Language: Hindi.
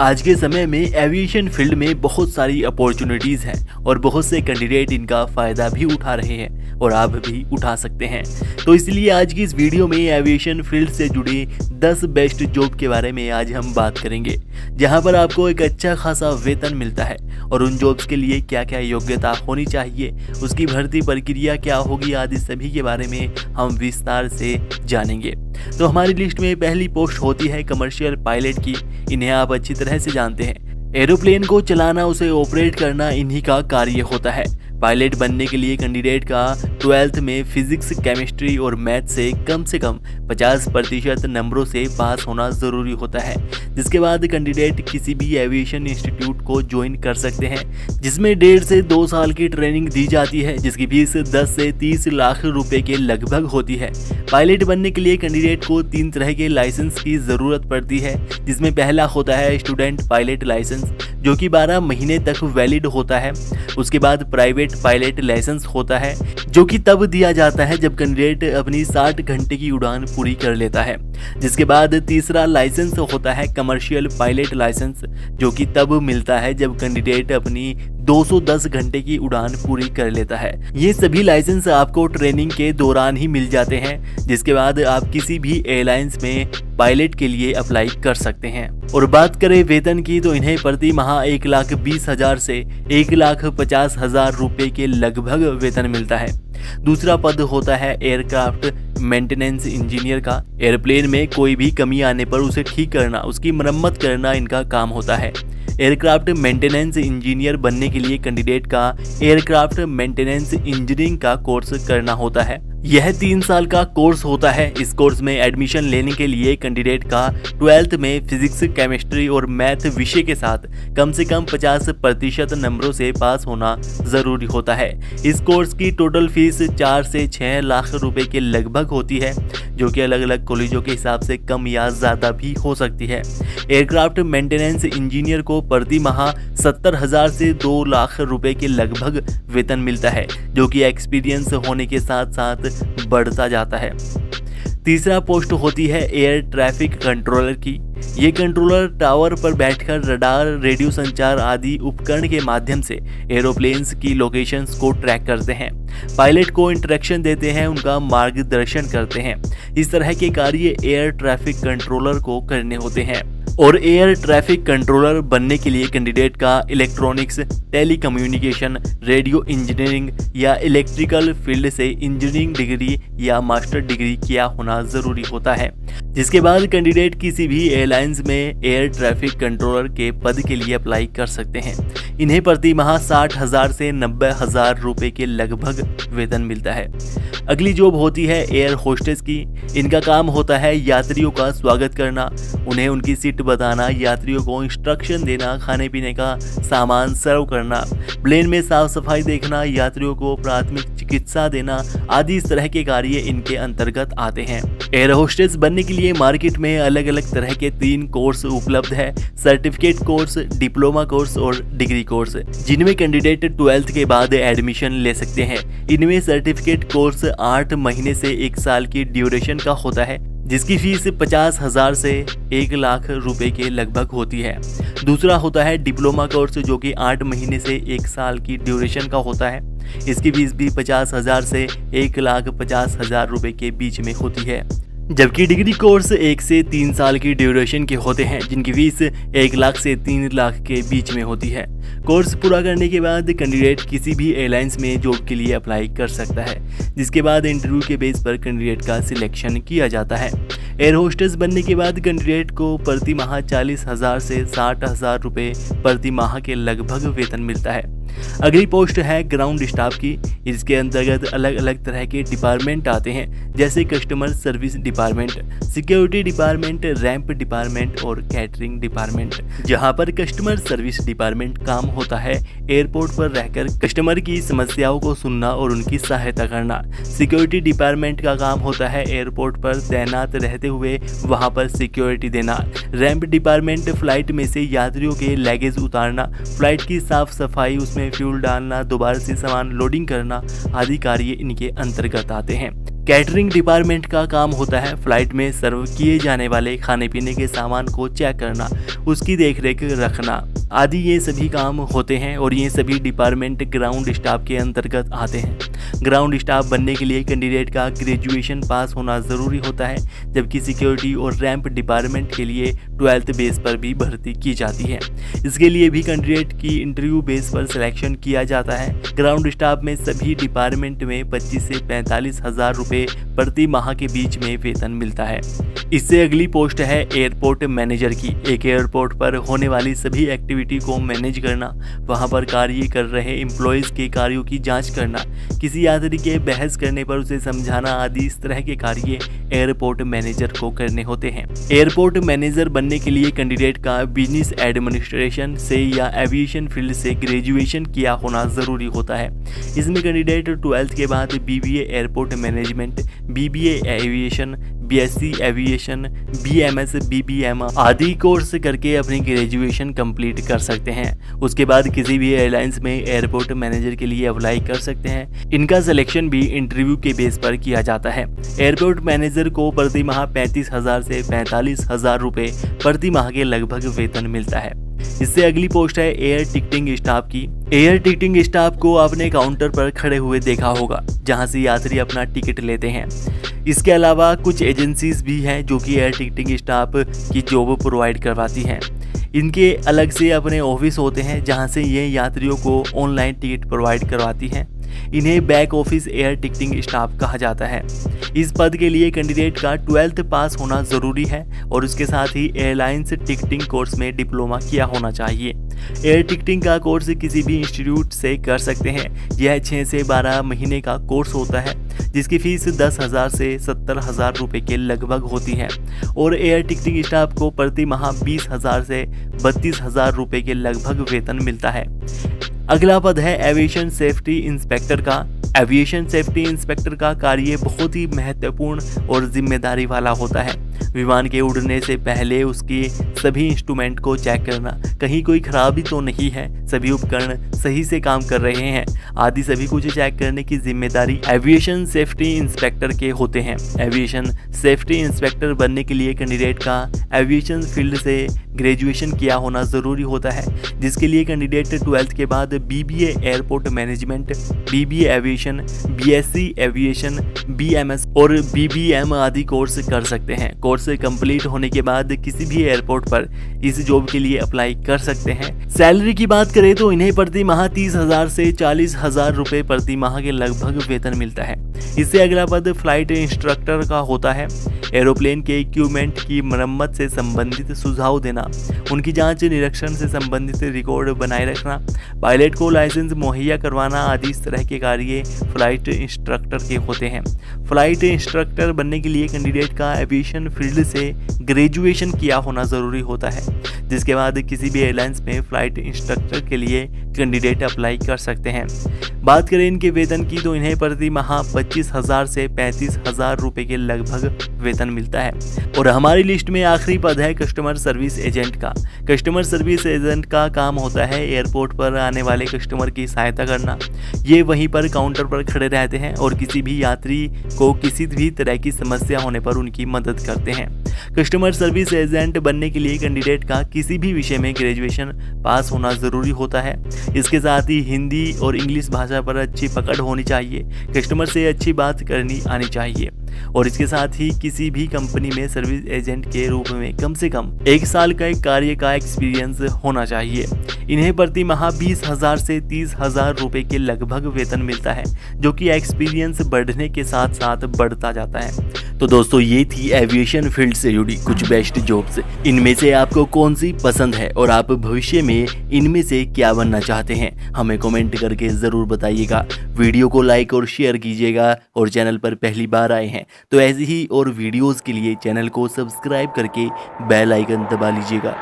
आज के समय में एविएशन फील्ड में बहुत सारी अपॉर्चुनिटीज़ हैं और बहुत से कैंडिडेट इनका फ़ायदा भी उठा रहे हैं और आप भी उठा सकते हैं। तो इसलिए आज की इस वीडियो में एविएशन फील्ड से जुड़ी 10 बेस्ट जॉब के बारे में आज हम बात करेंगे, जहां पर आपको एक अच्छा खासा वेतन मिलता है और उन जॉब्स के लिए क्या क्या योग्यता होनी चाहिए, उसकी भर्ती प्रक्रिया क्या होगी आदि सभी के बारे में हम विस्तार से जानेंगे। तो हमारी लिस्ट में पहली पोस्ट होती है कमर्शियल पायलट की। इन्हें आप अच्छी तरह से जानते हैं। एरोप्लेन को चलाना, उसे ऑपरेट करना इन्हीं का कार्य होता है। पायलट बनने के लिए कैंडिडेट का 12th में फिजिक्स, केमिस्ट्री और मैथ से कम 50% नंबरों से पास होना ज़रूरी होता है, जिसके बाद कैंडिडेट किसी भी एविएशन इंस्टीट्यूट को ज्वाइन कर सकते हैं, जिसमें 1.5 से 2 साल की ट्रेनिंग दी जाती है, जिसकी फीस 10 से 30 लाख रुपए के लगभग होती है। पायलट बनने के लिए कैंडिडेट को 3 तरह के लाइसेंस की ज़रूरत पड़ती है, जिसमें पहला होता है स्टूडेंट पायलट लाइसेंस, जो कि 12 महीने तक वैलिड होता है। उसके बाद प्राइवेट पायलट लाइसेंस होता है, जो कि तब दिया जाता है जब कैंडिडेट अपनी 60 घंटे की उड़ान पूरी कर लेता है। जिसके बाद तीसरा लाइसेंस होता है कमर्शियल पायलट लाइसेंस, जो कि तब मिलता है जब कैंडिडेट अपनी 210 घंटे की उड़ान पूरी कर लेता है। ये सभी लाइसेंस आपको ट्रेनिंग के दौरान ही मिल जाते हैं, जिसके बाद आप किसी भी एयरलाइंस में पायलट के लिए अप्लाई कर सकते हैं। और बात करें वेतन की, तो इन्हें प्रति माह 1,20,000 से 1,50,000 रुपए के लगभग वेतन मिलता है। दूसरा पद होता है एयरक्राफ्ट मेंटेनेंस इंजीनियर का। एयरप्लेन में कोई भी कमी आने पर उसे ठीक करना, उसकी मरम्मत करना इनका काम होता है। एयरक्राफ्ट मेंटेनेंस इंजीनियर बनने के लिए कैंडिडेट का एयरक्राफ्ट मेंटेनेंस इंजीनियरिंग का कोर्स करना होता है। यह 3 साल का कोर्स होता है। इस कोर्स में एडमिशन लेने के लिए कैंडिडेट का 12th में फिजिक्स, केमिस्ट्री और मैथ विषय के साथ कम से कम 50% नंबरों से पास होना जरूरी होता है। इस कोर्स की टोटल फीस 4 से 6 लाख रुपए के लगभग होती है, जो कि अलग अलग कॉलेजों के हिसाब से कम या ज़्यादा भी हो सकती है। एयरक्राफ्ट मेंटेनेंस इंजीनियर को प्रति माह 70,000 से 2 लाख रुपए के लगभग वेतन मिलता है, जो कि एक्सपीरियंस होने के साथ साथ बढ़ता जाता है। तीसरा पोस्ट होती है एयर ट्रैफिक कंट्रोलर की। ये कंट्रोलर टावर पर बैठकर रडार, रेडियो संचार आदि उपकरण के माध्यम से एरोप्लेन्स की लोकेशंस को ट्रैक करते हैं, पायलट को इंस्ट्रक्शन देते हैं, उनका मार्गदर्शन करते हैं। इस तरह के कार्य एयर ट्रैफिक कंट्रोलर को करने होते हैं। और एयर ट्रैफिक कंट्रोलर बनने के लिए कैंडिडेट का इलेक्ट्रॉनिक्स, टेलीकम्युनिकेशन, रेडियो इंजीनियरिंग या इलेक्ट्रिकल फील्ड से इंजीनियरिंग डिग्री या मास्टर डिग्री किया होना जरूरी होता है। जिसके बाद कैंडिडेट किसी भी एयरलाइंस में एयर ट्रैफिक कंट्रोलर के पद के लिए अप्लाई कर सकते हैं। इन्हें प्रति माह 60,000 से 90,000 रुपए के लगभग वेतन मिलता है। अगली जॉब होती है एयर होस्टेस की। इनका काम होता है यात्रियों का स्वागत करना, उन्हें उनकी सीट बताना, यात्रियों को इंस्ट्रक्शन देना, खाने पीने का सामान सर्व करना, प्लेन में साफ सफाई देखना, यात्रियों को प्राथमिक चिकित्सा देना आदि इस तरह के कार्य इनके अंतर्गत आते हैं। एयर होस्टेस बनने के लिए मार्केट में अलग अलग तरह के 3 कोर्स उपलब्ध है: सर्टिफिकेट कोर्स, डिप्लोमा कोर्स और डिग्री कोर्स, जिनमें कैंडिडेट 12th के बाद एडमिशन ले सकते हैं। इनमें सर्टिफिकेट कोर्स 8 महीने से 1 साल की ड्यूरेशन का होता है, जिसकी फीस 50,000 से 1 लाख रुपए के लगभग होती है। दूसरा होता है डिप्लोमा कोर्स, जो कि 8 महीने से 1 साल की ड्यूरेशन का होता है। इसकी फीस भी 50,000 से 1,50,000 रुपए के बीच में होती है। जबकि डिग्री कोर्स 1 से 3 साल की ड्यूरेशन के होते हैं, जिनकी फीस 1 लाख से 3 लाख के बीच में होती है। कोर्स पूरा करने के बाद कैंडिडेट किसी भी एयरलाइंस में जॉब के लिए अप्लाई कर सकता है, जिसके बाद इंटरव्यू के बेस पर कैंडिडेट का सिलेक्शन किया जाता है। एयर होस्टेस बनने के बाद कैंडिडेट को प्रति माह 40,000 से 60,000 रुपये प्रति माह के लगभग वेतन मिलता है। अगली पोस्ट है ग्राउंड स्टाफ की। इसके अंतर्गत अलग अलग तरह के डिपार्टमेंट आते हैं, जैसे customer service department, security department, ramp department और कैटरिंग डिपार्टमेंट। जहां पर कस्टमर सर्विस डिपार्टमेंट काम होता है एयरपोर्ट पर रहकर कस्टमर की समस्याओं को सुनना और उनकी सहायता करना। सिक्योरिटी डिपार्टमेंट का काम होता है एयरपोर्ट पर तैनात रहते हुए वहां पर सिक्योरिटी देना। रैंप डिपार्टमेंट फ्लाइट में से यात्रियों के लगेज उतारना, फ्लाइट की साफ सफाई, उसमें फ्यूल डालना, दोबारा से सामान लोडिंग करना आदि कार्य इनके अंतर्गत आते हैं। कैटरिंग डिपार्टमेंट का काम होता है फ्लाइट में सर्व किए जाने वाले खाने पीने के सामान को चेक करना, उसकी देखरेख रखना आदि ये सभी काम होते हैं और ये सभी डिपार्टमेंट ग्राउंड स्टाफ के अंतर्गत आते हैं। ग्राउंड स्टाफ बनने के लिए कैंडिडेट का ग्रेजुएशन पास होना ज़रूरी होता है, जबकि सिक्योरिटी और रैंप डिपार्टमेंट के लिए 12th बेस पर भी भर्ती की जाती है। इसके लिए भी कैंडिडेट की इंटरव्यू बेस पर सिलेक्शन किया जाता है। ग्राउंड स्टाफ में सभी डिपार्टमेंट में 25 से 45 हज़ार रुपये प्रति माह के बीच में वेतन मिलता है। इससे अगली पोस्ट है एयरपोर्ट मैनेजर की। एक एयरपोर्ट पर होने वाली सभी एक्टिविटी को मैनेज करना, वहां पर कार्य कर रहे एम्प्लॉयज़ के कार्यों की जांच करना, किसी यात्री के बहस करने पर उसे समझाना आदि इस तरह के कार्य एयरपोर्ट मैनेजर को करने होते हैं। एयरपोर्ट मैनेजर बनने के लिए कैंडिडेट का बिजनेस एडमिनिस्ट्रेशन से या एविएशन फील्ड से ग्रेजुएशन किया होना ज़रूरी होता है। इसमें कैंडिडेट 12th के बाद BBA airport management, BBA aviation, BSc aviation, BMS, BBM आदि कोर्स करके अपनी ग्रेजुएशन कंप्लीट कर सकते हैं। उसके बाद किसी भी एयरलाइंस में एयरपोर्ट मैनेजर के लिए अप्लाई कर सकते हैं। इनका सिलेक्शन भी इंटरव्यू के बेस पर किया जाता है। एयरपोर्ट मैनेजर को प्रति माह 35,000 से 45,000 रुपये प्रति माह के लगभग वेतन मिलता है। इससे अगली पोस्ट है एयर टिकटिंग स्टाफ की। एयर टिकटिंग स्टाफ को आपने काउंटर पर खड़े हुए देखा होगा, जहां से यात्री अपना टिकट लेते हैं। इसके अलावा कुछ एजेंसीज भी हैं जो कि एयर टिकटिंग स्टाफ की जॉब प्रोवाइड करवाती हैं। इनके अलग से अपने ऑफिस होते हैं जहां से ये यात्रियों को ऑनलाइन टिकट प्रोवाइड करवाती हैं। इन्हें back office air ticketing staff कहा जाता है। इस पद के लिए कैंडिडेट का 12th पास होना ज़रूरी है और उसके साथ ही एयरलाइंस टिकटिंग कोर्स में डिप्लोमा किया होना चाहिए। एयर टिकटिंग का कोर्स किसी भी इंस्टीट्यूट से कर सकते हैं। यह 6 से 12 महीने का कोर्स होता है, जिसकी फीस 10,000 से 70,000 रुपये के लगभग होती है और एयर टिकटिंग स्टाफ को प्रति माह 20,000 से 32,000 रुपये के लगभग वेतन मिलता है। अगला पद है एविएशन सेफ्टी इंस्पेक्टर का। एविएशन सेफ्टी इंस्पेक्टर का कार्य बहुत ही महत्वपूर्ण और जिम्मेदारी वाला होता है। विमान के उड़ने से पहले उसके सभी इंस्ट्रूमेंट को चेक करना, कहीं कोई खराबी तो नहीं है, सभी उपकरण सही से काम कर रहे हैं आदि सभी कुछ चेक करने की जिम्मेदारी एविएशन सेफ्टी इंस्पेक्टर के होते हैं। एविएशन सेफ्टी इंस्पेक्टर बनने के लिए कैंडिडेट का एविएशन फील्ड से ग्रेजुएशन किया होना ज़रूरी होता है, जिसके लिए कैंडिडेट 12th के बाद BBA airport management, BBA aviation, BSc aviation, BMS और BBM आदि कोर्स कर सकते हैं। कोर्स कंप्लीट होने के बाद किसी भी एयरपोर्ट पर इस जॉब के लिए अप्लाई कर सकते हैं। सैलरी की बात करें तो इन्हें प्रति माह 30,000 से 40,000 रुपये प्रति माह के लगभग वेतन मिलता है। इससे अगला पद फ्लाइट इंस्ट्रक्टर का होता है। एरोप्लेन के इक्विपमेंट की मरम्मत से संबंधित सुझाव देना, उनकी जांच निरीक्षण से संबंधित रिकॉर्ड बनाए रखना, पायलट को लाइसेंस मुहैया करवाना आदि इस तरह के कार्य फ्लाइट इंस्ट्रक्टर के होते हैं। फ्लाइट इंस्ट्रक्टर बनने के लिए कैंडिडेट का एविएशन फील्ड से ग्रेजुएशन किया होना ज़रूरी होता है, जिसके बाद किसी भी एयरलाइंस में फ्लाइट इंस्ट्रक्टर के लिए कैंडिडेट अप्लाई कर सकते हैं। बात करें इनके वेतन की तो इन्हें प्रति माह 25,000 से 35,000 रुपये के लगभग वेतन मिलता है। और हमारी लिस्ट में आखिरी पद है कस्टमर सर्विस एजेंट का। कस्टमर सर्विस एजेंट का काम होता है एयरपोर्ट पर आने वाले कस्टमर की सहायता करना। ये वहीं पर काउंटर पर खड़े रहते हैं और किसी भी यात्री को किसी भी तरह की समस्या होने पर उनकी मदद करते हैं। कस्टमर सर्विस एजेंट बनने के लिए कैंडिडेट का किसी भी विषय में ग्रेजुएशन पास होना ज़रूरी होता है। इसके साथ ही हिंदी और इंग्लिश भाषा पर अच्छी पकड़ होनी चाहिए। कस्टमर से अच्छी बात करनी आनी चाहिए और इसके साथ ही किसी भी कंपनी में सर्विस एजेंट के रूप में कम से कम 1 साल का कार्य का एक्सपीरियंस होना चाहिए। इन्हें प्रति माह 20,000 से 30,000 रुपये के लगभग वेतन मिलता है, जो कि एक्सपीरियंस बढ़ने के साथ साथ बढ़ता जाता है। तो दोस्तों ये थी एविएशन फील्ड से जुड़ी कुछ बेस्ट जॉब्स। इनमें से आपको कौन सी पसंद है और आप भविष्य में इनमें से क्या बनना चाहते हैं, हमें कमेंट करके ज़रूर बताइएगा। वीडियो को लाइक और शेयर कीजिएगा और चैनल पर पहली बार आए हैं तो ऐसी ही और वीडियोज़ के लिए चैनल को सब्सक्राइब करके बेल आइकन दबा लीजिएगा।